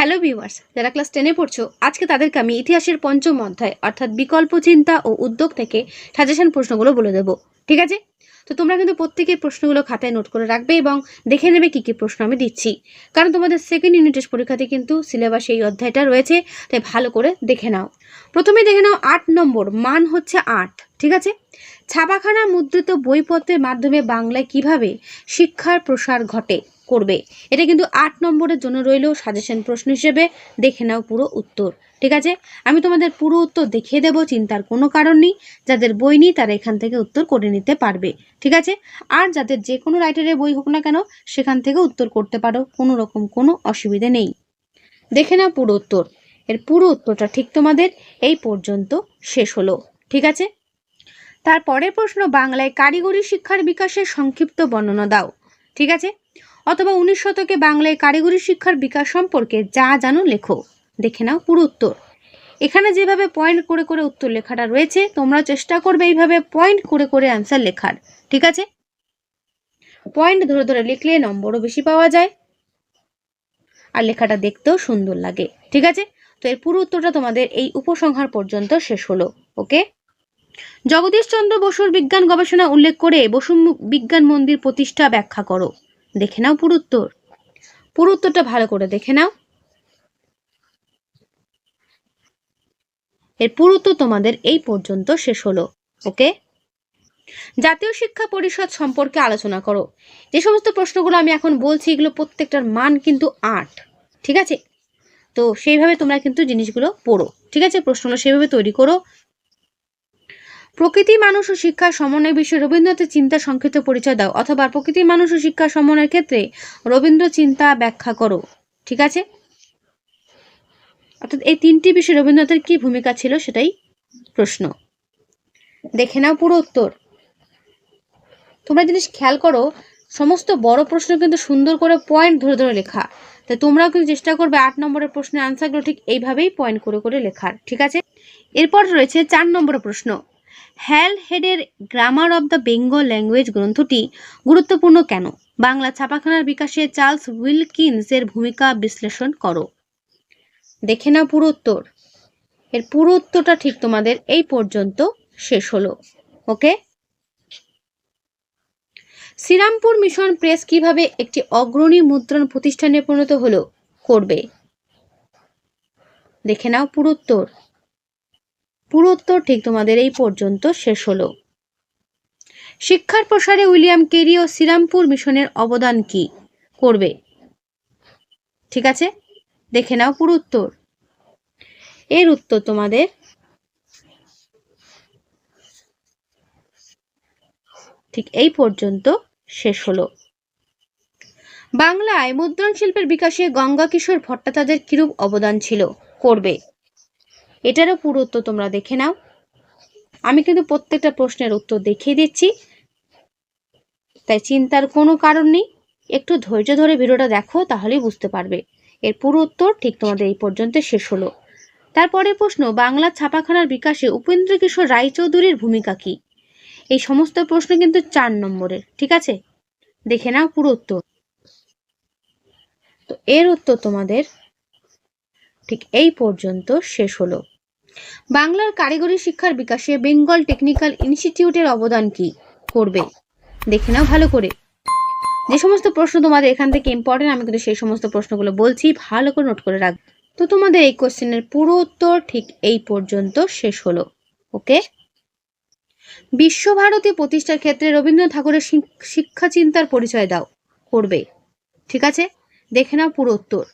Hello viewers, যারা class 10-এ পড়ছো আজকে তাদেরকে আমি ইতিহাসের পঞ্চম অধ্যায় অর্থাৎ বিকল্প চিন্তা ও উদ্যোগ থেকে সাজেশন প্রশ্নগুলো বলে দেবো। ঠিক আছে? তো তোমরা কিন্তু প্রত্যেকের প্রশ্নগুলো খাতায় নোট করে রাখবে এবং দেখে নেবে কি কি প্রশ্ন আমি দিচ্ছি, কারণ তোমাদের সেকেন্ড ইউনিট টেস্ট পরীক্ষাতে কিন্তু সিলেবাসে এই অধ্যায়টা রয়েছে, তাই ভালো করে দেখে নাও। প্রথমে দেখে নাও 8 নম্বর, মান হচ্ছে 8। ঠিক আছে? ছাপাখানা মুদ্রিত বইপত্রের মাধ্যমে বাংলায় কিভাবে শিক্ষার প্রসার ঘটে করবে। এটা কিন্তু 8 নম্বরের জন্য রইল সাজেশন প্রশ্ন হিসেবে। দেখে নাও পুরো উত্তর। ঠিক আছে? আমি তোমাদের পুরো উত্তর দেখিয়ে দেবো, চিন্তার কোনো কারণ নেই। যাদের বই নেই তারা এখান থেকে উত্তর করে নিতে পারবে। ঠিক আছে? আর যাদের যে কোনো রাইটারের বই হোক না কেন সেখান থেকে উত্তর করতে পারো, কোনো রকম কোনো অসুবিধে নেই। দেখে নাও পুরো উত্তর। এর পুরো উত্তরটা ঠিক তোমাদের এই পর্যন্ত শেষ হলো। ঠিক আছে? তারপরের প্রশ্ন, বাংলায় কারিগরি শিক্ষার বিকাশের সংক্ষিপ্ত বর্ণনা দাও। ঠিক আছে? অথবা 19 শতকে বাংলায় কারিগরি শিক্ষার বিকাশ সম্পর্কে যা জানো লেখো। দেখে নাও পুরো উত্তর। এখানে যেভাবে পয়েন্ট করে করে উত্তর লেখাটা রয়েছে, তোমরা চেষ্টা করবে এইভাবে পয়েন্ট করে করে অ্যান্সার লেখার। ঠিক আছে? পয়েন্ট ধরে ধরে লিখলে নম্বরও বেশি পাওয়া যায় আর লেখাটা দেখতেও সুন্দর লাগে। ঠিক আছে? তো এর পুরো উত্তরটা তোমাদের এই উপসংহার পর্যন্ত শেষ হলো। ওকে? জগদীশচন্দ্র বসুর বিজ্ঞান গবেষণা উল্লেখ করে বসু বিজ্ঞান মন্দির প্রতিষ্ঠা ব্যাখ্যা করো। দেখে নাও পুরো উত্তর। পুরো উত্তরটা ভালো করে দেখে নাও। এর পুরো উত্তর তোমাদের এই পর্যন্ত শেষ হলো। ওকে? জাতীয় শিক্ষা পরিষদ সম্পর্কে আলোচনা করো। যে সমস্ত প্রশ্নগুলো আমি এখন বলছি এগুলো প্রত্যেকটার মান কিন্তু 8। ঠিক আছে? তো সেইভাবে তোমরা কিন্তু জিনিসগুলো পড়ো। ঠিক আছে? প্রশ্নগুলো সেইভাবে তৈরি করো। প্রকৃতি মানুষ ও শিক্ষার সমন্বয় বিষয়ে রবীন্দ্রনাথের চিন্তা সংক্ষিপ্ত পরিচয় দাও, অথবা প্রকৃতি মানুষ ও শিক্ষার সমন্বয়ের ক্ষেত্রে রবীন্দ্র চিন্তা ব্যাখ্যা করো। ঠিক আছে? অর্থাৎ এই তিনটি বিষয়ে রবীন্দ্রনাথের কি ভূমিকা ছিল সেটাই প্রশ্ন। দেখে নাও পুরো উত্তর। তোমরা জিনিস খেয়াল করো, সমস্ত বড় প্রশ্ন কিন্তু সুন্দর করে পয়েন্ট ধরে ধরে লেখা। তাই তোমরাও কিন্তু চেষ্টা করবে 8 নম্বরের প্রশ্নের আনসারগুলো ঠিক এইভাবেই পয়েন্ট করে করে লেখার। ঠিক আছে? এরপর রয়েছে 4 নম্বরের প্রশ্ন। হ্যাল হেডের grammar of the Bengal language গ্রন্থটি গুরুত্বপূর্ণ কেন? বাংলা ছাপাখানার বিকাশে চার্লস উইলকিন্স এর ভূমিকা বিশ্লেষণ করো। দেখে নাও পুরো উত্তর। এর পুরো উত্তরটা ঠিক তোমাদের এই পর্যন্ত শেষ হলো। ওকে? শ্রীরামপুর মিশন প্রেস কিভাবে একটি অগ্রণী মুদ্রণ প্রতিষ্ঠানে পরিণত হলো করবে। দেখে নাও পুরো উত্তর। পুরো উত্তর ঠিক তোমাদের এই পর্যন্ত শেষ হলো। শিক্ষার প্রসারে উইলিয়াম কেরি ও শ্রীরামপুর মিশনের অবদান কি করবে। ঠিক আছে? দেখে নাও পুরো উত্তর। এর উত্তর তোমাদের ঠিক এই পর্যন্ত শেষ হলো। বাংলায় মুদ্রণ শিল্পের বিকাশে গঙ্গা কিশোর ভট্টাচার্যের কিরূপ অবদান ছিল করবে। এটারও পুরো উত্তর তোমরা দেখে নাও। আমি কিন্তু প্রত্যেকটা প্রশ্নের উত্তর দেখিয়ে দিচ্ছি, তাই চিন্তার কোনো কারণ নেই। একটু ধৈর্য ধরে ভিডিওটা দেখো, তাহলেই বুঝতে পারবে। এর পুরো উত্তর ঠিক তোমাদের এই পর্যন্ত শেষ হলো। তারপরে প্রশ্ন, বাংলা ছাপাখানার বিকাশে উপেন্দ্র কিশোর রায়চৌধুরীর ভূমিকা কি। এই সমস্ত প্রশ্ন কিন্তু 4 নম্বরের। ঠিক আছে? দেখে নাও পুরো উত্তর। তো এর উত্তর তোমাদের ঠিক এই পর্যন্ত শেষ হলো। বাংলার কারিগরি শিক্ষার বিকাশে বেঙ্গল টেকনিক্যাল ইনস্টিটিউটের অবদান কি করবে। দেখে নাও ভালো করে। যে সমস্ত প্রশ্ন তোমাদের এখান থেকে ইম্পর্টেন্ট, আমি কিন্তু সেই সমস্ত প্রশ্নগুলো বলছি, ভালো করে নোট করে রাখবে। তো তোমাদের এই কোশ্চেনের পুরো উত্তর ঠিক এই পর্যন্ত শেষ হলো। ওকে? বিশ্বভারতী প্রতিষ্ঠার ক্ষেত্রে রবীন্দ্রনাথ ঠাকুরের শিক্ষা চিন্তার পরিচয় দাও করবে। ঠিক আছে? দেখে নাও পুরো উত্তর।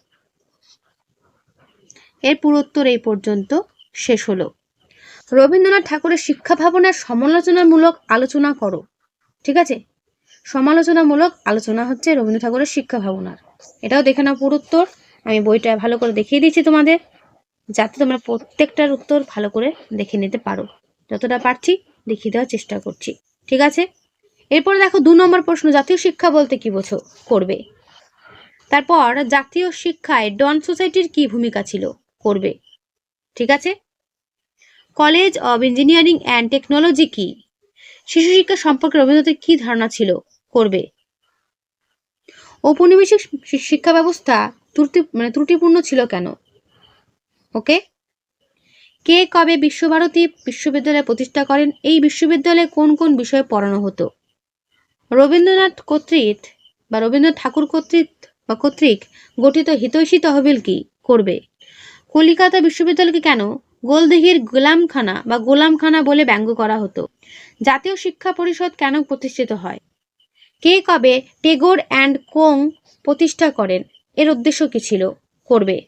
এর পুরো উত্তর এই পর্যন্ত শেষ হলো। রবীন্দ্রনাথ ঠাকুরের শিক্ষা ভাবনার সমালোচনামূলক আলোচনা করো। ঠিক আছে? সমালোচনামূলক আলোচনা হচ্ছে রবীন্দ্রনাথ ঠাকুরের শিক্ষা ভাবনার। এটাও দেখে নাও পুরো উত্তর। আমি বইটা ভালো করে দেখিয়ে দিচ্ছি তোমাদের, যাতে তোমরা প্রত্যেকটার উত্তর ভালো করে দেখে নিতে পারো। যতটা পারছি দেখিয়ে দেওয়ার চেষ্টা করছি। ঠিক আছে? এরপরে দেখো 2 নম্বর প্রশ্ন, জাতীয় শিক্ষা বলতে কি বোঝো করবে। তারপর জাতীয় শিক্ষায় ডন সোসাইটির কি ভূমিকা ছিল করবে। ঠিক আছে? College of engineering and technology কি। শিশু শিক্ষা সম্পর্কে রবীন্দ্রনাথের কি ধারণা ছিল করবে। ঔপনিবেশিক শিক্ষা ব্যবস্থা ত্রুটিপূর্ণ ছিল কেন? ওকে। কে কবে বিশ্বভারতী বিশ্ববিদ্যালয় প্রতিষ্ঠা করেন? এই বিশ্ববিদ্যালয়ে কোন কোন বিষয়ে পড়ানো হতো? রবীন্দ্রনাথ ঠাকুর কর্তৃক গঠিত হিতৈষী তহবিল কি করবে? কলিকাতা বিশ্ববিদ্যালয়কে কেন গোলদিঘির গোলামখানা বলে ব্যঙ্গ করা হতো? জাতীয় শিক্ষা পরিষদ কেন প্রতিষ্ঠিত হয়? কে কবে টেগোর অ্যান্ড কোং প্রতিষ্ঠা করেন? এর উদ্দেশ্য কি ছিল? করবে।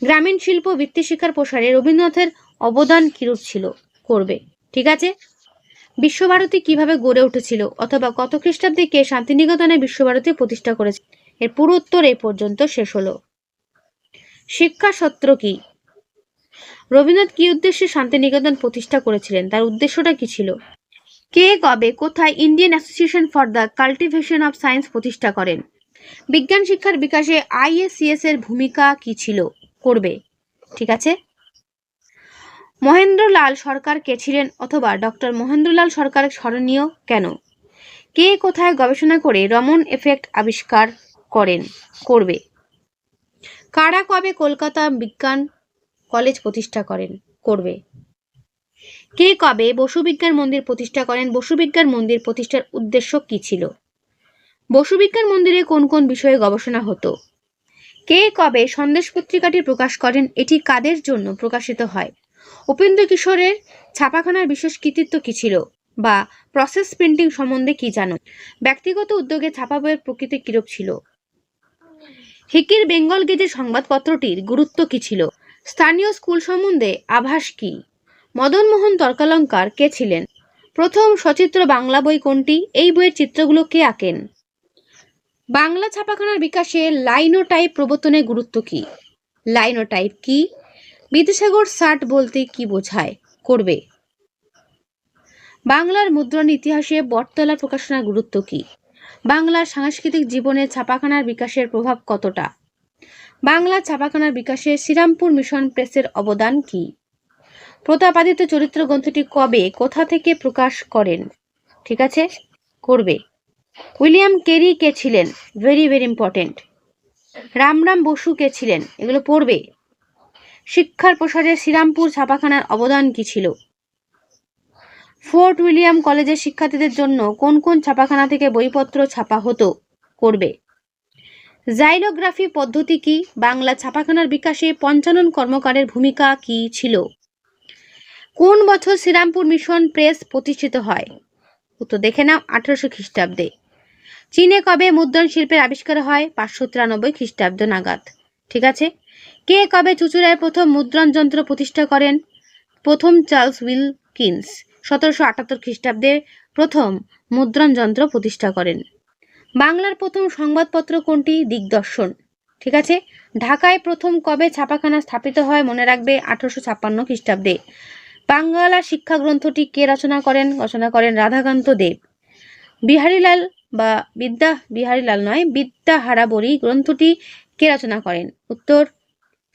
গ্রামীণ শিল্প বৃত্তি শিক্ষার প্রসারে রবীন্দ্রনাথের অবদান কিরূপ ছিল? করবে। ঠিক আছে। বিশ্বভারতী কিভাবে গড়ে উঠেছিল অথবা কত খ্রিস্টাব্দে কে শান্তিনিকেতনে বিশ্বভারতী প্রতিষ্ঠা করেছে? এর পুরো উত্তর এই পর্যন্ত শেষ হলো। শিক্ষা সত্র কি? রবীন্দ্রনাথ কি উদ্দেশ্যে শান্তিনিকেতন প্রতিষ্ঠা করেছিলেন? তার উদ্দেশ্যটা কি ছিল? কে কবে কোথায় Indian association for the cultivation of science প্রতিষ্ঠা করেন? বিজ্ঞান শিক্ষার বিকাশে IACS এর ভূমিকা কি ছিল? করবে। ঠিক আছে। মহেন্দ্রলাল সরকার কে ছিলেন অথবা ডক্টর মহেন্দ্রলাল সরকার স্মরণীয় কেন? কে কোথায় গবেষণা করে রমন এফেক্ট আবিষ্কার করেন? করবে। কারা কবে কলকাতা বিজ্ঞান কলেজ প্রতিষ্ঠা করেন? করবে। কে কবে বসু বিজ্ঞান মন্দির প্রতিষ্ঠা করেন? বসু বিজ্ঞান মন্দির প্রতিষ্ঠার উদ্দেশ্য কি ছিল? বসু বিজ্ঞান মন্দিরে কোন কোন বিষয়ে গবেষণা হতো? কে কবে সন্দেশ পত্রিকাটি প্রকাশ করেন? এটি কাদের জন্য প্রকাশিত হয়? উপেন্দ্র কিশোরের ছাপাখানার বিশেষ কৃতিত্ব কি ছিল বা প্রসেস প্রিন্টিং সম্বন্ধে কি জানো? ব্যক্তিগত উদ্যোগে ছাপা বইয়ের প্রকৃতি কিরূপ ছিল? হিকির বেঙ্গল গেজের সংবাদপত্রটির গুরুত্ব কি ছিল? স্থানীয় স্কুল সম্বন্ধে আভাস কি? মদন মোহন তর্কালঙ্কার কে ছিলেন? প্রথম সচিত্র বাংলা বই কোনটি? এই বইয়ের চিত্রগুলো কে আঁকেন? বাংলা ছাপাখানার বিকাশে লাইনোটাইপ প্রবর্তনের গুরুত্ব কি? লাইনোটাইপ কি? বিদ্যাসাগর ষাট বলতে কি বোঝায়? করবে। বাংলার মুদ্রণ ইতিহাসে বটতলা প্রকাশনার গুরুত্ব কি? বাংলার সাংস্কৃতিক জীবনে ছাপাখানার বিকাশের প্রভাব কতটা? বাংলা ছাপাখানার বিকাশে শ্রীরামপুর মিশন প্রেসের অবদান কি? প্রতাপাদিত্য চরিত্র গ্রন্থটি কবে কোথা থেকে প্রকাশ করেন? ঠিক আছে। করবে। উইলিয়াম কেরি কে ছিলেন? Very very important. Ramram Basu কে ছিলেন? এগুলো পড়বে। শিক্ষার প্রসারে শ্রীরামপুর ছাপাখানার অবদান কি ছিল? ফোর্ট উইলিয়াম কলেজের শিক্ষার্থীদের জন্য কোন কোন ছাপাখানা থেকে বইপত্র ছাপা হতো? করবে। জাইলোগ্রাফি পদ্ধতি কি? বাংলা ছাপাখানার বিকাশে পঞ্চানন কর্মকারের ভূমিকা কি ছিল? কোন বছর শ্রীরামপুর মিশন প্রেস প্রতিষ্ঠিত হয়? উত্তর দেখে নাও, 1800 খ্রিস্টাব্দে। চীনে কবে মুদ্রণ শিল্পের আবিষ্কার হয়? 593 খ্রিস্টাব্দ নাগাদ। ঠিক আছে। কে কবে চুঁচুড়ায় প্রথম মুদ্রণ যন্ত্র প্রতিষ্ঠা করেন? প্রথম চার্লস উইলকিন্স 1778 খ্রিস্টাব্দে প্রথম মুদ্রণ যন্ত্র প্রতিষ্ঠা করেন। বাংলার প্রথম সংবাদপত্র কোনটি? দিগদর্শন। ঠিক আছে। ঢাকায় প্রথম কবে ছাপাখানা স্থাপিত হয়? মনে রাখবে 1856 খ্রিস্টাব্দে। বাংলা শিক্ষা গ্রন্থটি কে রচনা করেন? রচনা করেন রাধাকান্ত দেব। বিদ্যাহারাবরী গ্রন্থটি কে রচনা করেন? উত্তর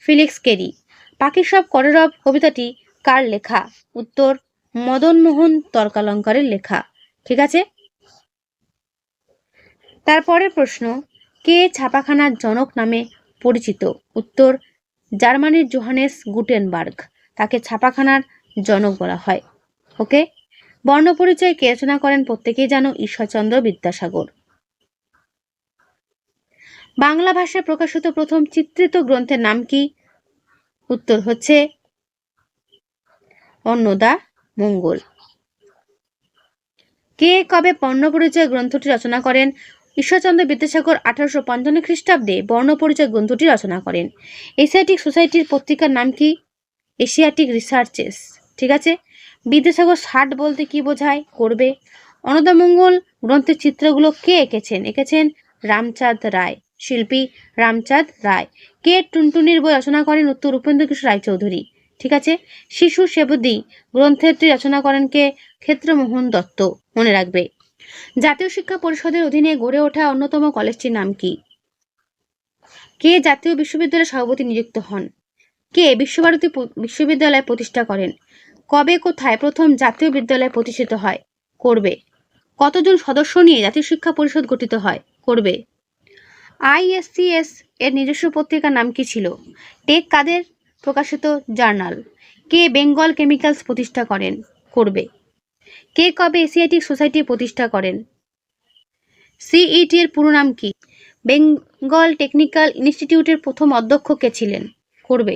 ফিলিক্স কেরি। পাখিসব কলরব কবিতাটি কার লেখা? উত্তর মদন মোহন তর্কালঙ্কারের লেখা। ঠিক আছে। তারপরের প্রশ্ন, কে ছাপাখানার জনক নামে পরিচিত? উত্তর জার্মানির জোহানেস গুটেনবার্গ, তাকে ছাপাখানার জনক বলা হয়। ওকে। বর্ণপরিচয় কে রচনা করেন? প্রত্যেকেই জানো, ঈশ্বরচন্দ্র বিদ্যাসাগর। বাংলা ভাষায় প্রকাশিত প্রথম চিত্রিত গ্রন্থের নাম কি? উত্তর হচ্ছে অন্নদা মঙ্গল। কে কবে বর্ণপরিচয় গ্রন্থটি রচনা করেন? ঈশ্বরচন্দ্র বিদ্যাসাগর 1855 খ্রিস্টাব্দে বর্ণপরিচয় গ্রন্থটি রচনা করেন। এশিয়াটিক সোসাইটির পত্রিকার নাম কি? Asiatic researches. ঠিক আছে। বিদ্যাসাগর ষাট বলতে কি বোঝায়? করবে। অন্নদামঙ্গল গ্রন্থের চিত্রগুলো কে এঁকেছেন? এঁকেছেন রামচাঁদ রায়, শিল্পী রামচাঁদ রায়। কে টুনটুনির বই রচনা করেন? উত্তর উপেন্দ্র কিশোর রায়চৌধুরী। ঠিক আছে। শিশু সেবদী গ্রন্থটি রচনা করেন কে? ক্ষেত্রমোহন দত্ত। মনে রাখবে। জাতীয় শিক্ষা পরিষদের অধীনে গড়ে ওঠা অন্যতম কলেজটির নাম কি? কে জাতীয় বিশ্ববিদ্যালয়ের সভাপতি নিযুক্ত হন? কে বিশ্বভারতী বিশ্ববিদ্যালয় প্রতিষ্ঠা করেন? কবে কোথায় প্রথম জাতীয় বিদ্যালয় প্রতিষ্ঠিত হয়? করবে। কতজন সদস্য নিয়ে জাতীয় শিক্ষা পরিষদ গঠিত হয়? করবে। ISCS এর নিজস্ব পত্রিকার নাম কি ছিল? টেক কাদের প্রকাশিত জার্নাল? কে বেঙ্গল কেমিক্যালস প্রতিষ্ঠা করবে? কে কবে এশিয়াটিক সোসাইটি প্রতিষ্ঠা করেন? CET এর পুরো নাম কি? বেঙ্গল টেকনিক্যাল ইনস্টিটিউটের প্রথম অধ্যক্ষ কে ছিলেন? করবে।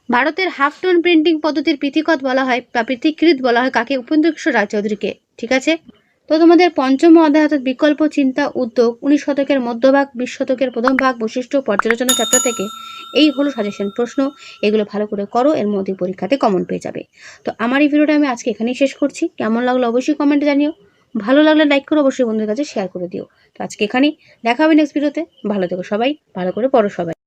ভারতের হাফ টোন প্রিন্টিং পদ্ধতির পৃথিকৃৎ বলা হয় কাকে? উপেন্দ্র কিশোর রায়চৌধুরীকে। ঠিক আছে, তো তোমাদের পঞ্চম অধ্যায় অর্থাৎ বিকল্প চিন্তা উদ্যোগ 19 শতকের মধ্যভাগ 20 শতকের প্রথম ভাগ বৈশিষ্ট্য পর্যালোচনা চ্যাপ্টার থেকে এই হলো সাজেশন প্রশ্ন। এগুলো ভালো করে করো, এর মধ্যে পরীক্ষাতে কমন পেয়ে যাবে। তো আমার এই ভিডিওটা আমি আজকে এখানেই শেষ করছি। কেমন লাগলো অবশ্যই কমেন্টে জানিও, ভালো লাগলে লাইক করো, অবশ্যই বন্ধুদের কাছে শেয়ার করে দিও। তো আজকে এখানেই দেখা হবে নেক্সট ভিডিওতে। ভালো থেকো সবাই, ভালো করে পড়ো সবাই।